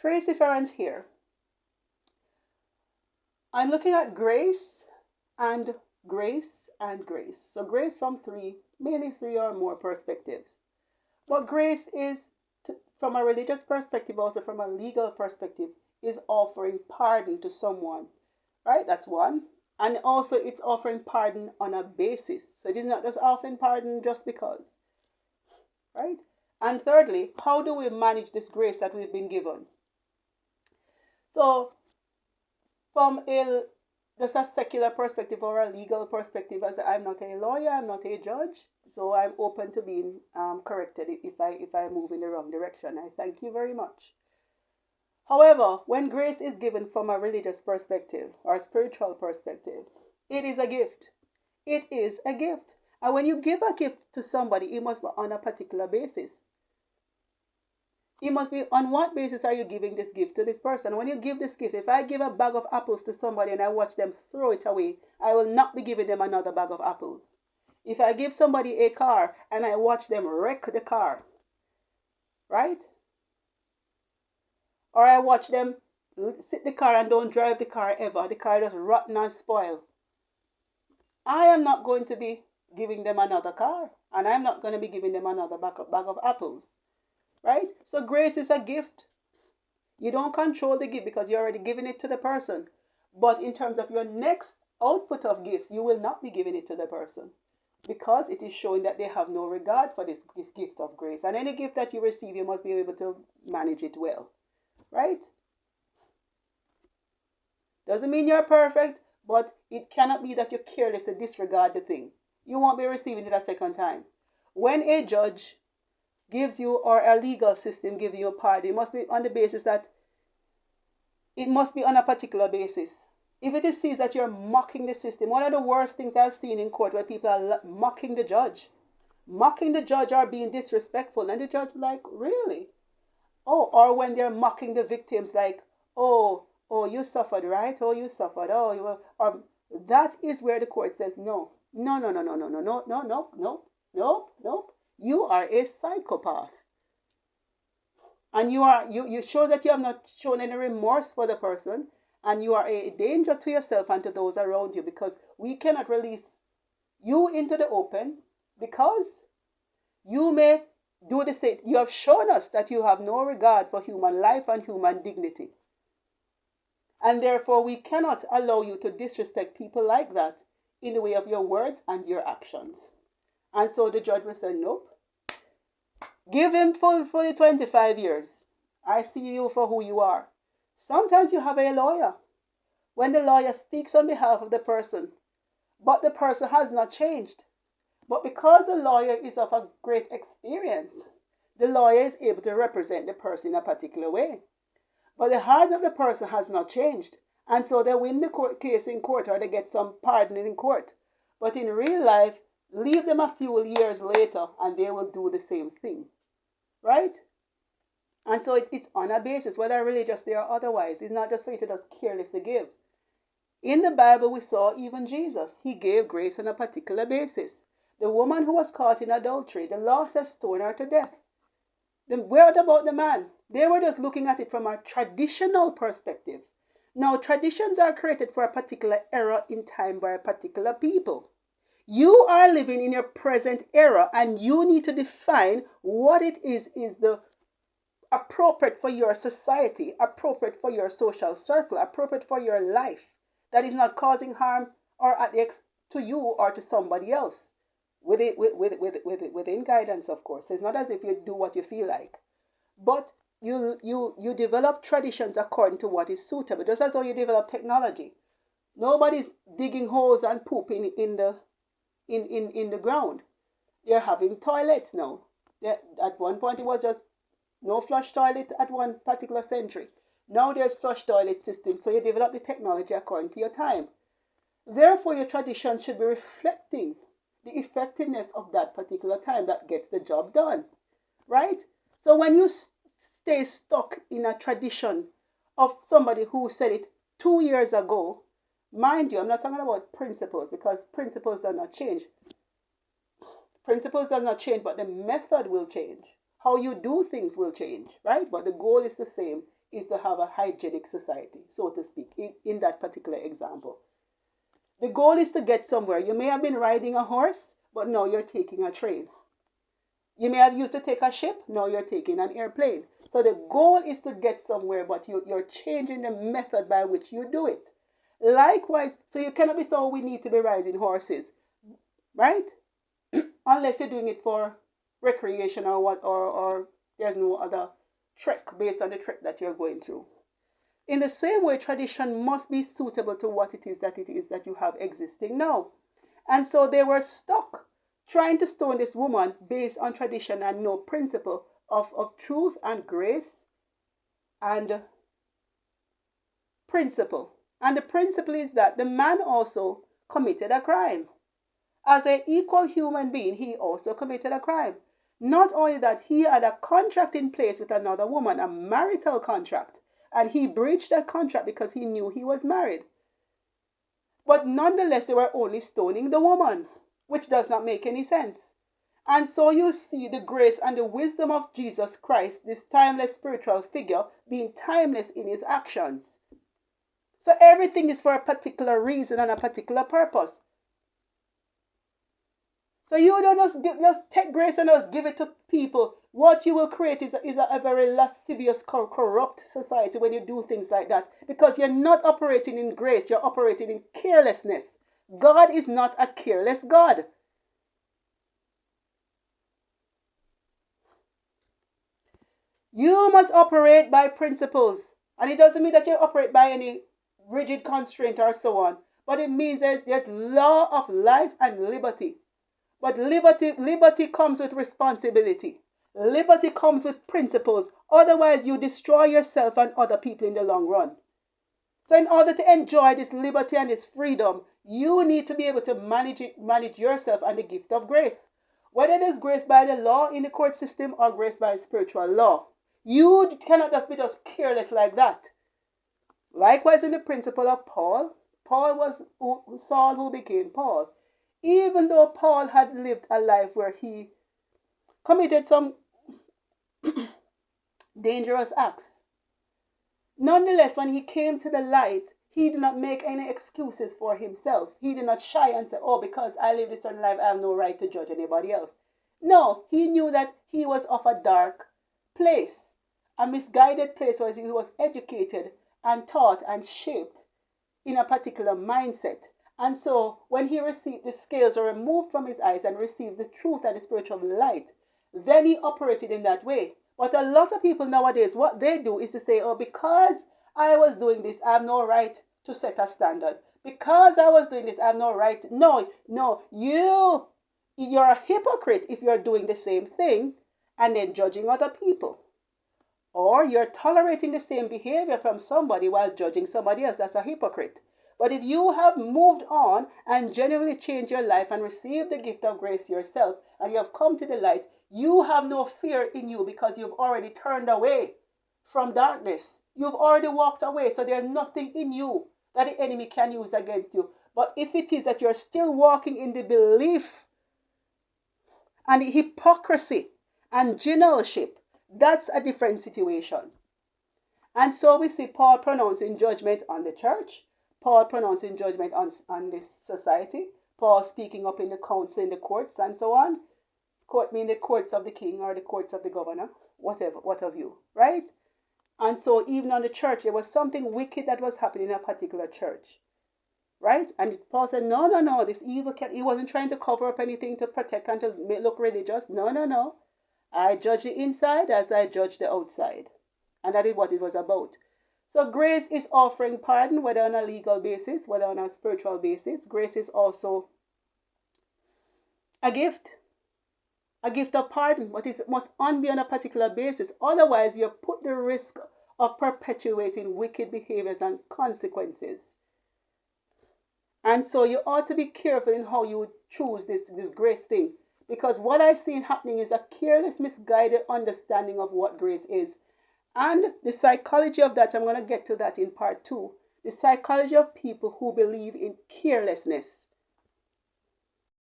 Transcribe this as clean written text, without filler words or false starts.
Tracy Ferrand here. I'm looking at grace and grace and grace. So grace from mainly three or more perspectives. What grace is, from a religious perspective, also from a legal perspective, is offering pardon to someone. Right? That's one. And also it's offering pardon on a basis. So it is not just offering pardon just because. Right? And thirdly, how do we manage this grace that we've been given? So from just a secular perspective or a legal perspective, as I'm not a lawyer, I'm not a judge, so I'm open to being corrected if I move in the wrong direction. I thank you very much. However, when grace is given from a religious perspective or a spiritual perspective, it is a gift. It is a gift. And when you give a gift to somebody, it must be on a particular basis. It must be on what basis are you giving this gift to this person? When you give this gift, if I give a bag of apples to somebody and I watch them throw it away, I will not be giving them another bag of apples. If I give somebody a car and I watch them wreck the car, right? Or I watch them sit the car and don't drive the car ever, the car just rotten and spoil, I am not going to be giving them another car, and I'm not going to be giving them another bag of apples. Right? So grace is a gift. You don't control the gift because you're already giving it to the person. But in terms of your next output of gifts, you will not be giving it to the person because it is showing that they have no regard for this gift of grace. And any gift that you receive, you must be able to manage it well. Right? Doesn't mean you're perfect, but it cannot be that you're careless to disregard the thing. You won't be receiving it a second time. When a judge gives you, or a legal system gives you a pardon, it must be on the basis that it must be on a particular basis. If it is sees that you're mocking the system, one of the worst things I've seen in court where people are mocking the judge or being disrespectful, and the judge like, really? Oh, or when they're mocking the victims like, oh, you suffered, right? Oh, you suffered. Oh, you were, or that is where the court says no. No. You are a psychopath. And you show that you have not shown any remorse for the person, and you are a danger to yourself and to those around you, because we cannot release you into the open because you may do the same. You have shown us that you have no regard for human life and human dignity. And therefore, we cannot allow you to disrespect people like that in the way of your words and your actions. And so the judge will say, nope. Give him fully 25 years. I see you for who you are. Sometimes you have a lawyer. When the lawyer speaks on behalf of the person, but the person has not changed. But because the lawyer is of a great experience, the lawyer is able to represent the person in a particular way. But the heart of the person has not changed. And so they win the case in court, or they get some pardon in court. But in real life, leave them a few years later and they will do the same thing. Right? And so it's on a basis, whether religiously or otherwise. It's not just for you to just carelessly give. In the Bible, we saw even Jesus. He gave grace on a particular basis. The woman who was caught in adultery, the law says stone her to death. What about the man? They were just looking at it from a traditional perspective. Now, traditions are created for a particular era in time by a particular people. You are living in your present era, and you need to define what it is the appropriate for your society, appropriate for your social circle, appropriate for your life, that is not causing harm or to you or to somebody else. Within guidance, of course. It's not as if you do what you feel like, but you develop traditions according to what is suitable. Just as though you develop technology, nobody's digging holes and pooping in the ground. They're having toilets now. At one point it was just no flush toilet at one particular century. Now there's flush toilet systems, so you develop the technology according to your time. Therefore, your tradition should be reflecting the effectiveness of that particular time that gets the job done. Right? So when you stay stuck in a tradition of somebody who said it 2 years ago, mind you, I'm not talking about principles, because principles do not change. Principles does not change, but the method will change. How you do things will change, right? But the goal is the same. is to have a hygienic society, so to speak, in that particular example. The goal is to get somewhere. You may have been riding a horse, but now you're taking a train. You may have used to take a ship, now you're taking an airplane. So the goal is to get somewhere, but you're changing the method by which you do it. Likewise, so you cannot be so we need to be riding horses, right? Unless you're doing it for recreation or what, or there's no other trek based on the trek that you're going through. In the same way, tradition must be suitable to what it is that you have existing now. And so they were stuck trying to stone this woman based on tradition and no principle of truth and grace and principle. And the principle is that the man also committed a crime. As an equal human being, he also committed a crime. Not only that, he had a contract in place with another woman, a marital contract, and he breached that contract because he knew he was married. But nonetheless, they were only stoning the woman, which does not make any sense. And so you see the grace and the wisdom of Jesus Christ, this timeless spiritual figure, being timeless in his actions. So everything is for a particular reason and a particular purpose. So you don't just take grace and just give it to people. What you will create is a very lascivious, corrupt society when you do things like that. Because you're not operating in grace, you're operating in carelessness. God is not a careless God. You must operate by principles. And it doesn't mean that you operate by any rigid constraint or so on. But it means there's law of life and liberty. But liberty comes with responsibility. Liberty comes with principles. Otherwise, you destroy yourself and other people in the long run. So in order to enjoy this liberty and this freedom, you need to be able to manage yourself and the gift of grace. Whether it is grace by the law in the court system or grace by spiritual law. You cannot just be careless like that. Likewise in the principle of Paul. Paul was Saul who became Paul. Even though Paul had lived a life where he committed some dangerous acts, nonetheless, when he came to the light, he did not make any excuses for himself. He did not shy and say, oh, because I live this certain life, I have no right to judge anybody else. No, he knew that he was of a dark place, a misguided place where he was educated and taught and shaped in a particular mindset. And so when he received the scales were removed from his eyes and received the truth and the spiritual light, then he operated in that way. But a lot of people nowadays, what they do is to say, oh, because I was doing this, I have no right to set a standard. Because I was doing this, I have no right. No, you're a hypocrite if you're doing the same thing and then judging other people. Or you're tolerating the same behavior from somebody while judging somebody else. That's a hypocrite. But if you have moved on and genuinely changed your life and received the gift of grace yourself, and you have come to the light, you have no fear in you because you've already turned away from darkness. You've already walked away, so there's nothing in you that the enemy can use against you. But if it is that you're still walking in the belief and the hypocrisy and generalship, that's a different situation. And so we see Paul pronouncing judgment on the church. Paul pronouncing judgment on this society. Paul speaking up in the council, in the courts, and so on. Court mean the courts of the king or the courts of the governor, whatever, what have you, right? And so even on the church, there was something wicked that was happening in a particular church, right? And Paul said, no, this evil he wasn't trying to cover up anything to protect and to look religious. No. I judge the inside as I judge the outside. And that is what it was about. So grace is offering pardon, whether on a legal basis, whether on a spiritual basis. Grace is also a gift of pardon, but it must only be on a particular basis. Otherwise, you put the risk of perpetuating wicked behaviors and consequences. And so you ought to be careful in how you choose this grace thing. Because what I've seen happening is a careless, misguided understanding of what grace is. And the psychology of that, I'm going to get to that in part 2. The psychology of people who believe in carelessness.